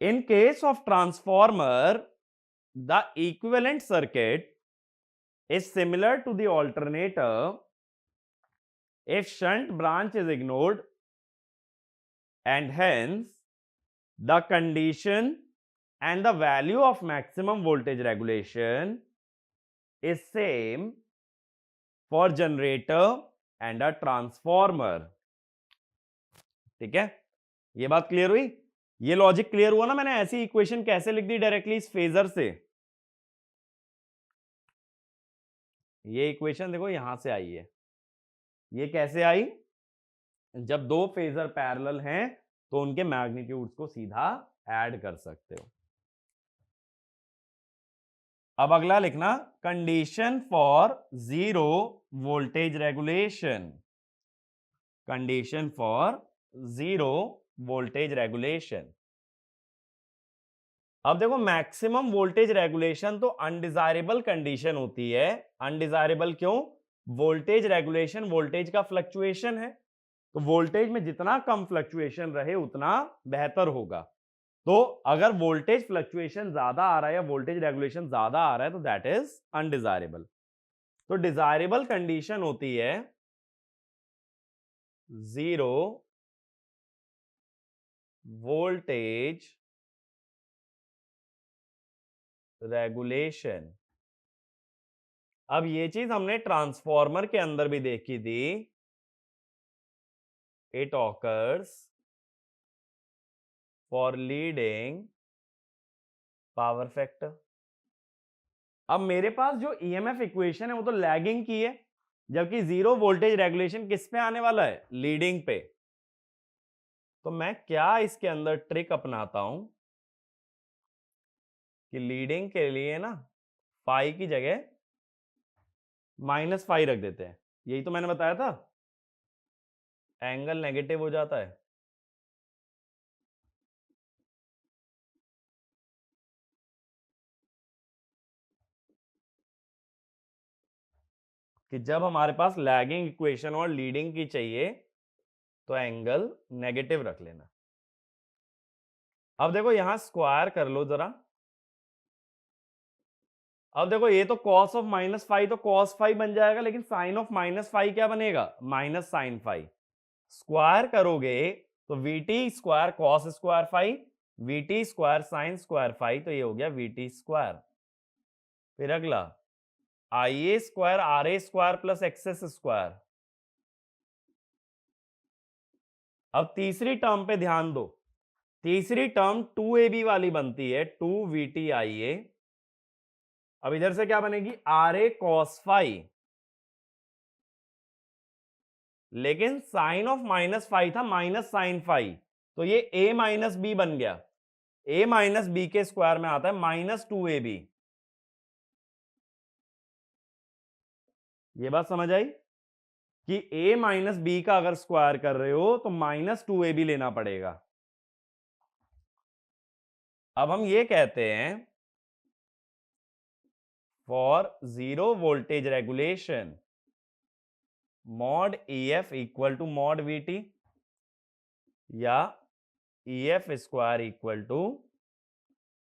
in case of transformer the equivalent circuit is similar to the alternator if shunt branch is ignored, and hence the condition and the value of maximum voltage regulation is same for generator and a transformer. ठीक है, ये बात clear हुई? ये logic clear हुआ ना? मैंने ऐसी इक्वेशन कैसे लिख दी डायरेक्टली इस फेजर से? ये इक्वेशन देखो यहां से आई है। ये कैसे आई? जब दो फेजर पैरेलल हैं तो उनके मैग्नीट्यूड्स को सीधा ऐड कर सकते हो। अब अगला लिखना, condition for zero voltage regulation. Condition for zero voltage regulation. अब देखो, मैक्सिमम वोल्टेज रेगुलेशन तो अनडिजायरेबल कंडीशन होती है। अनडिजायरेबल क्यों? वोल्टेज रेगुलेशन वोल्टेज का फ्लक्चुएशन है, तो वोल्टेज में जितना कम फ्लक्चुएशन रहे उतना बेहतर होगा। तो अगर वोल्टेज फ्लक्चुएशन ज्यादा आ रहा है या वोल्टेज रेगुलेशन ज्यादा आ रहा है तो दैट इज अनडिजायरेबल। तो डिजायरेबल कंडीशन होती है जीरो वोल्टेज रेगुलेशन। अब ये चीज हमने ट्रांसफॉर्मर के अंदर भी देखी थी। It occurs for leading power factor. अब मेरे पास जो ईएमएफ इक्वेशन है वो तो लैगिंग की है, जबकि जीरो वोल्टेज रेगुलेशन किस पे आने वाला है? लीडिंग पे। तो मैं क्या इसके अंदर ट्रिक अपनाता हूं कि लीडिंग के लिए ना फाई की जगह -फाई रख देते हैं। यही तो मैंने बताया था, एंगल नेगेटिव हो जाता है। कि जब हमारे पास लैगिंग इक्वेशन और लीडिंग की चाहिए तो एंगल नेगेटिव रख लेना। अब देखो यहां स्क्वायर कर लो जरा। अब देखो ये तो cos ऑफ -फाई तो cos फाई बन जाएगा, लेकिन साइन ऑफ -फाई क्या बनेगा? Minus sine phi. स्क्वायर करोगे तो V T square cos square phi, V T square sine square phi, तो ये हो गया वीटी स्क्वायर। फिर अगला I A square R A square plus X S square. अब तीसरी टर्म पे ध्यान दो। तीसरी टर्म 2ab वाली बनती है, 2vt आई ए। अब इधर से क्या बनेगी? आर ए कॉस फाई, लेकिन साइन ऑफ -फाई था माइनस साइन फाई, तो ये a माइनस बी बन गया। a माइनस बी के स्क्वायर में आता है -2ab। ये बात समझ आई कि a माइनस बी का अगर स्क्वायर कर रहे हो तो -2ab लेना पड़ेगा। अब हम ये कहते हैं for zero voltage regulation mod EF equal to mod VT या EF square equal to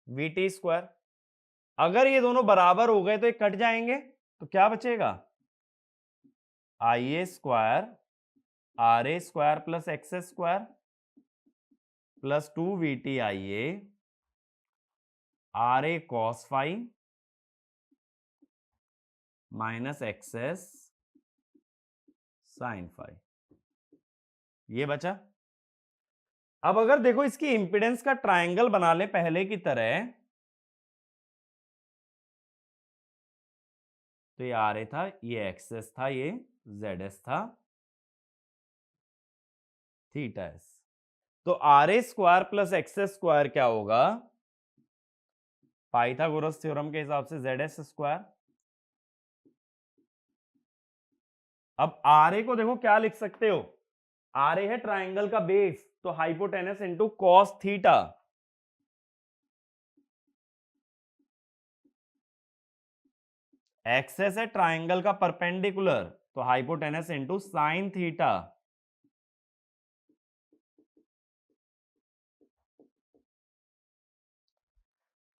VT square. अगर ये दोनों बराबर हो गए तो ये कट जाएंगे, तो क्या बचेगा? IA square RA square plus X square plus 2VT IA RA cos phi minus XS sine phi. ये बचा। अब अगर देखो इसकी इंपीडेंस का ट्रायंगल बना ले पहले की तरह, तो ये RA था, ये एक्सेस था, ये ZS था, थीटा एस। तो RA square plus XS square क्या होगा? पाइथागोरस थ्योरम के हिसाब से ZS स्क्वायर। अब RA को देखो क्या लिख सकते हो? RA है ट्रायंगल का बेस, तो hypotenuse into cos theta. XS है ट्रायंगल का परपेंडिकुलर, तो हाइपोटेनस इंटू साइन थीटा।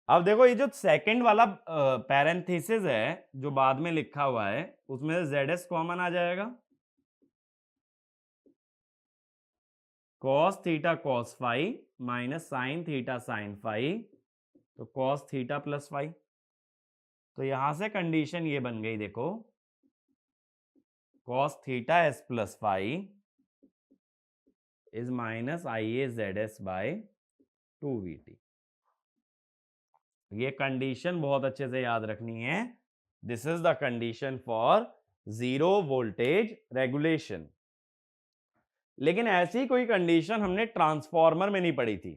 अब देखो ये जो सेकंड वाला पैरेंथेसिस है जो बाद में लिखा हुआ है उसमें ZS कॉमन आ जाएगा, cos theta cos phi minus sine theta sine phi, तो cos थीटा प्लस फाई। तो यहां से कंडीशन ये बन गई देखो, cos theta s plus phi is minus IA ZS by 2VT। ये कंडीशन बहुत अच्छे से याद रखनी है। This is the condition for zero voltage regulation. लेकिन ऐसी कोई कंडीशन हमने ट्रांसफार्मर में नहीं पढ़ी थी,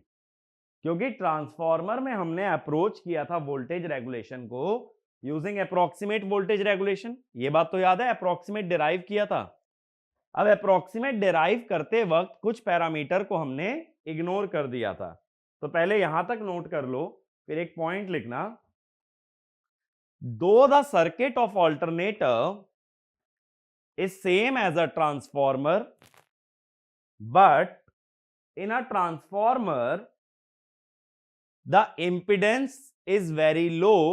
क्योंकि ट्रांसफार्मर में हमने अप्रोच किया था वोल्टेज रेगुलेशन को यूजिंग अप्रोक्सीमेट वोल्टेज रेगुलेशन। ये बात तो याद है, अप्रोक्सीमेट डिराइव किया था। अब अप्रोक्सीमेट डिराइव करते वक्त कुछ पैरामीटर को हमने इग्नोर कर दिया था, तो पहले यहां तक नोट कर लो, फिर एक पॉइंट लिखना। Though the circuit of alternator is same as a transformer, but in a transformer the impedance is very low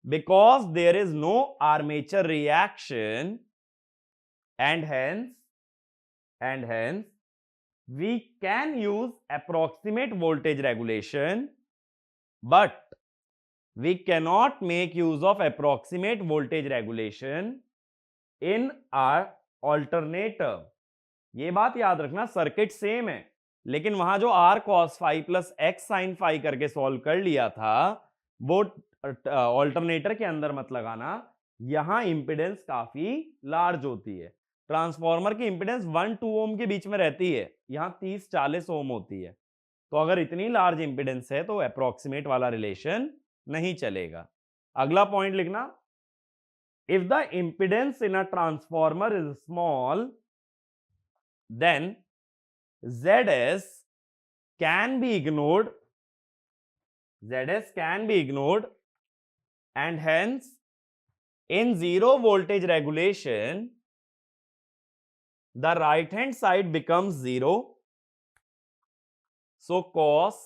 because there is no armature reaction, and hence we can use approximate voltage regulation, but we cannot make use of approximate voltage regulation in our alternator। ये बात याद रखना, circuit same है, लेकिन वहां जो r cos phi plus x sin phi करके solve कर लिया था वो ऑल्टरनेटर के अंदर मत लगाना। यहां इंपेडेंस काफी लार्ज होती है। ट्रांसफार्मर की इंपेडेंस 1-2 ओम के बीच में रहती है, यहां 30-40 ओम होती है। तो अगर इतनी लार्ज इंपेडेंस है तो अप्रोक्सीमेट वाला रिलेशन नहीं चलेगा। अगला पॉइंट लिखना, if the impedance in a transformer is small then ZS can be ignored, and hence in zero voltage regulation the right hand side becomes zero, so cos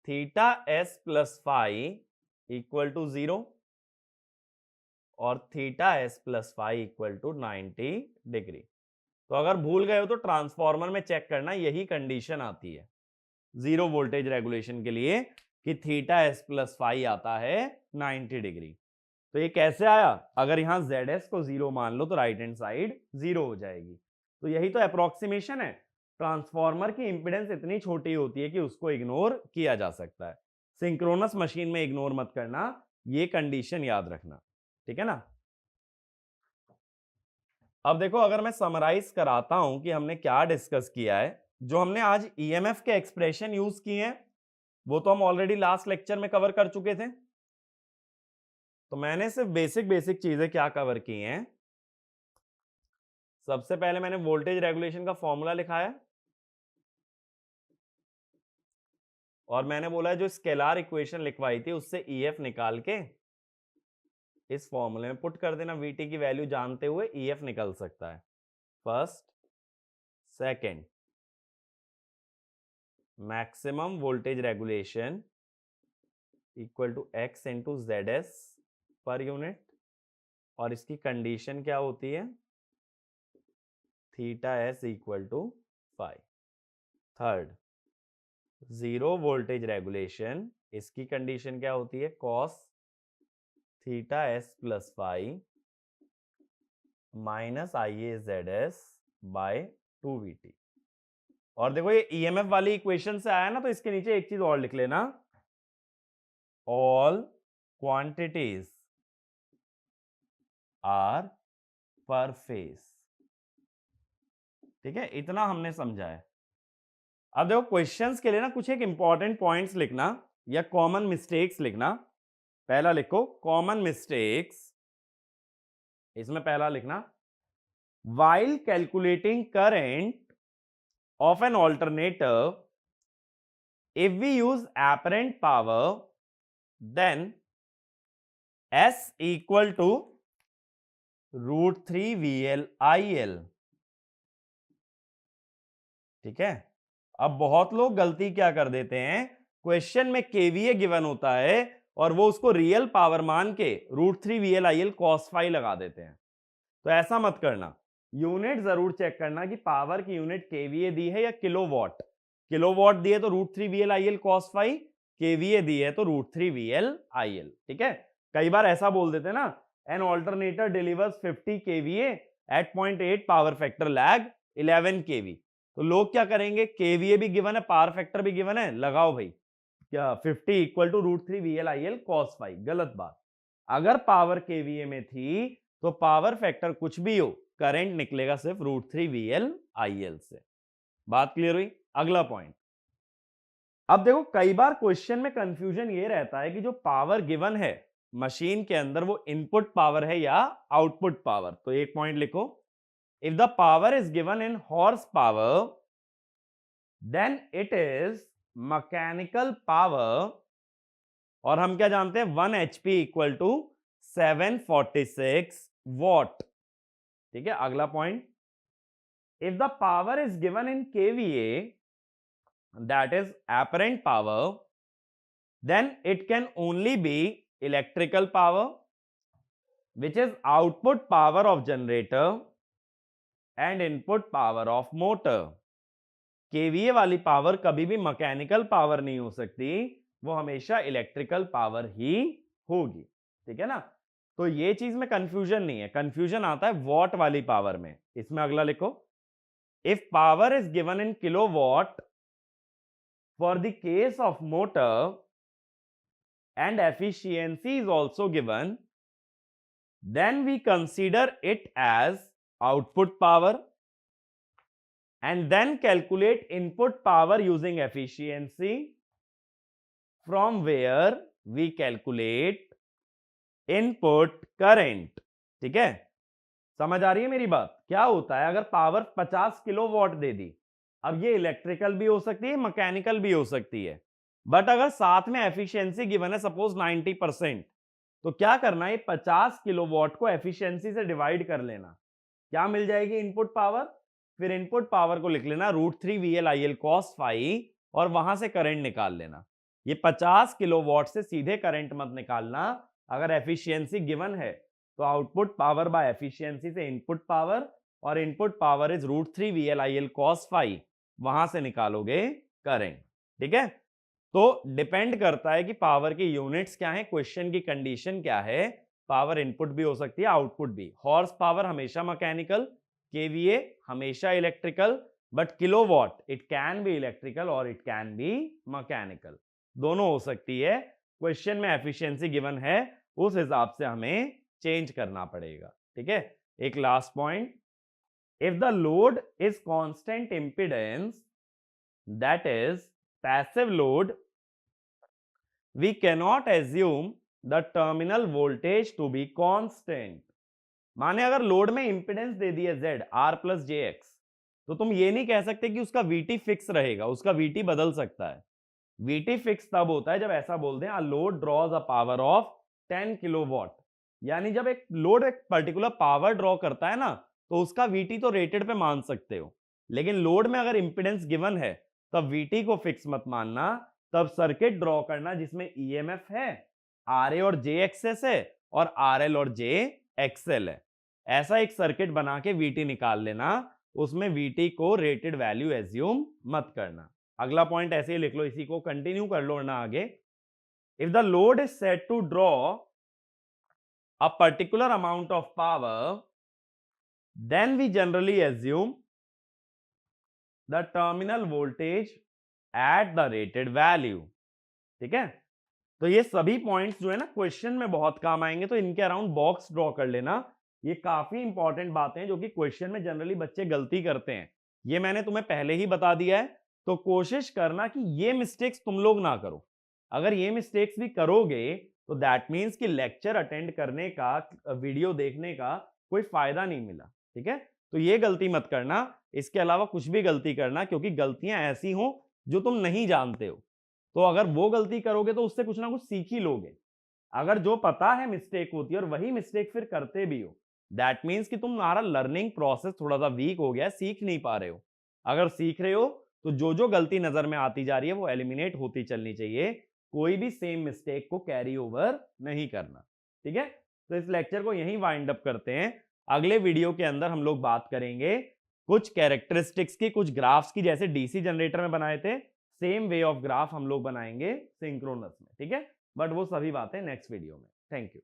theta s plus phi equal to 0 और theta s plus phi equal to 90 degree. तो अगर भूल गए हो तो transformer में check करना, यही कंडीशन आती है जीरो वोल्टेज रेगुलेशन के लिए कि थीटा एस प्लस फाई आता है 90 डिग्री। तो ये कैसे आया, अगर यहां ZS को 0 मान लो तो राइट हैंड साइड 0 हो जाएगी। तो यही तो अप्रोक्सीमेशन है। ट्रांसफार्मर की इंपेडेंस इतनी छोटी होती है कि उसको इग्नोर किया जा सकता है। सिंक्रोनस मशीन में इग्नोर मत करना, ये कंडीशन याद रखना, ठीक है ना। अब देखो, अगर मैं समराइज कराता हूं कि हमने क्या डिस्कस किया है। जो हमने आज ईएमएफ के एक्सप्रेशन यूज किए हैं वो तो हम ऑलरेडी लास्ट लेक्चर में कवर कर चुके थे। तो मैंने सिर्फ बेसिक चीजें क्या कवर की हैं। सबसे पहले मैंने वोल्टेज रेगुलेशन का फॉर्मूला लिखा है, और मैंने बोला जो स्केलर इक्वेशन लिखवाई थी उससे ईएफ निकाल के इस फॉर्मूले में पुट कर देना। वीटी की वैल्यू जानते हुए ईएफ निकल सकता है। First, second, maximum voltage regulation equal to X into ZS per unit, और इसकी कंडीशन क्या होती है, theta S equal to phi. Third, zero voltage regulation, इसकी कंडीशन क्या होती है, cos theta S plus phi minus IA ZS by 2VT। और देखो ये ईएमएफ वाली इक्वेशन से आया ना, तो इसके नीचे एक चीज और लिख लेना, ऑल क्वांटिटीज आर पर फेज। ठीक है, इतना हमने समझा है। अब देखो क्वेश्चंस के लिए ना कुछ एक इंपॉर्टेंट पॉइंट्स लिखना या कॉमन मिस्टेक्स लिखना। पहला लिखो कॉमन मिस्टेक्स, इसमें पहला लिखना, while calculating current of an alternator, if we use apparent power then S equal to √3 VL IL। ठीक है, अब बहुत लोग गलती क्या कर देते हैं, क्वेश्चन में केवीए गिवन होता है और वो उसको रियल पावर मान के √3 VLIL cos phi लगा देते हैं। तो ऐसा मत करना, यूनिट जरूर चेक करना कि पावर की यूनिट केवीए दी है या किलोवाट। किलोवाट दिए तो √3 VLIL cos phi, केवीए दी है तो √3 VLIL। ठीक है, कई बार ऐसा बोल देते हैं ना, an alternator delivers 50 kVA at 0.8 power factor lag 11 kV। तो लोग क्या करेंगे, केवीए भी गिवन है, पावर फैक्टर भी गिवन है, लगाओ भाई क्या 50 equal to √3 VLIL cos phi। गलत बात। अगर पावर केवीए में थी तो पावर फैक्टर कुछ भी हो, करंट निकलेगा सिर्फ √3 VLIL से। बात क्लियर हुई? अगला पॉइंट। अब देखो कई बार क्वेश्चन में कंफ्यूजन ये रहता है कि जो पावर गिवन है मशीन के अंदर वो इनपुट पावर है या आउटपुट पावर। तो एक पॉइंट लिखो, if the power is given in horse power then it is mechanical power. और हम क्या जानते हैं, 1 HP इक्वल टू 746 वॉट। ठीक है, अगला point, if the power is given in KVA that is apparent power, then it can only be electrical power which is output power of generator and input power of motor। KVA वाली power कभी भी mechanical power नहीं हो सकती, वो हमेशा electrical power ही होगी। ठीक है ना, तो ये चीज में कंफ्यूजन नहीं है, कंफ्यूजन आता है वॉट वाली पावर में। इसमें अगला लिखो, if power is given in kilowatt for the case of motor and efficiency is also given, then we consider it as output power and then calculate input power using efficiency, from where we calculate input current। ठीक है, समझ आ रही है मेरी बात? क्या होता है अगर पावर 50 किलोवाट दे दी, अब ये इलेक्ट्रिकल भी हो सकती है, मैकेनिकल भी हो सकती है, बट अगर साथ में एफिशिएंसी गिवन है सपोज 90%, तो क्या करना है, 50 किलोवाट को एफिशिएंसी से डिवाइड कर लेना, क्या मिल जाएगी इनपुट पावर। फिर इनपुट पावर को लिख लेना √3 VLIL cos phi और वहां से करंट निकाल लेना। ये 50 किलोवाट से सीधे करंट मत निकालना, अगर एफिशिएंसी गिवन है तो आउटपुट पावर बाय एफिशिएंसी से इनपुट पावर, और input power is √3 VLIL cos phi, वहां से निकालोगे करंट। ठीक है, तो डिपेंड करता है कि पावर की यूनिट्स क्या है, क्वेश्चन की कंडीशन क्या है। पावर इनपुट भी हो सकती है, आउटपुट भी। हॉर्स पावर हमेशा मैकेनिकल, केवीए हमेशा electrical, but kilowatt it can be electrical और इट कैन बी मैकेनिकल, दोनों हो सकती है। क्वेश्चन में एफिशिएंसी गिवन है, उस हिसाब से हमें चेंज करना पड़ेगा। ठीक है, एक last point, if the load is constant impedance that is passive load, we cannot assume the terminal voltage to be constant। माने अगर लोड में इंपीडेंस दे दी है Z R प्लस JX, तो तुम ये नहीं कह सकते कि उसका VT फिक्स रहेगा, उसका VT बदल सकता है। VT फिक्स तब होता है जब ऐसा बोल दें, load draws a power of 10 kilowatt, यानी जब एक लोड एक पर्टिकुलर पावर ड्रॉ करता है ना, तो उसका VT तो रेटेड पे मान सकते हो, लेकिन लोड में अगर इंपीडेंस गिवन है तब VT को फिक्स मत मानना, तब सर्किट ड्रॉ करना जिसमें EMF है, RA और J एक्सेस है और RL और J एक्सएल है। ऐसा एक सर्किट बना के VT निकाल लेना, उसमें VT को रेटेड वैल्यू एज्यूम मत करना। अगला पॉइंट ऐसे ही लिख लो, इसी को कंटिन्यू कर लो ना आगे। If the load is set to draw a particular amount of power, then we generally assume the terminal voltage at the rated value. ठीक है, तो ये सभी पॉइंट्स जो है ना क्वेश्चन में बहुत काम आएंगे, तो इनके अराउंड बॉक्स ड्रॉ कर लेना। ये काफी इंपॉर्टेंट बातें हैं जो कि क्वेश्चन में जनरली बच्चे गलती करते हैं, ये मैंने तुम्हें पहले ही बता दिया है। तो कोशिश करना कि ये मिस्टेक्स तुम लोग ना करो। अगर ये मिस्टेक्स भी करोगे तो दैट मीन्स कि लेक्चर अटेंड करने का, वीडियो देखने का कोई फायदा नहीं मिला। ठीक है, तो ये गलती मत करना, इसके अलावा कुछ भी गलती करना, क्योंकि गलतियां ऐसी हो जो तुम नहीं जानते हो, तो अगर वो गलती करोगे तो उससे कुछ ना कुछ सीख ही लोगे। अगर जो पता है मिस्टेक होती है और वही मिस्टेक फिर करते भी हो, दैट मीन्स कि तुम्हारा लर्निंग प्रोसेस थोड़ा सा वीक हो गया है, सीख नहीं पा रहे हो। अगर सीख रहे हो तो जो जो गलती नजर में आती जा रही है वो एलिमिनेट होती चलनी चाहिए, कोई भी सेम मिस्टेक को कैरी ओवर नहीं करना। ठीक है, तो इस लेक्चर को यहीं वाइंड अप करते हैं। अगले वीडियो के अंदर हम लोग बात करेंगे कुछ कैरेक्टरिस्टिक्स की, कुछ ग्राफ्स की, जैसे डीसी जनरेटर में बनाए थे सेम वे ऑफ ग्राफ हम लोग बनाएंगे सिंक्रोनस में। ठीक है, बट वो सभी बातें नेक्स्ट वीडियो में। Thank you.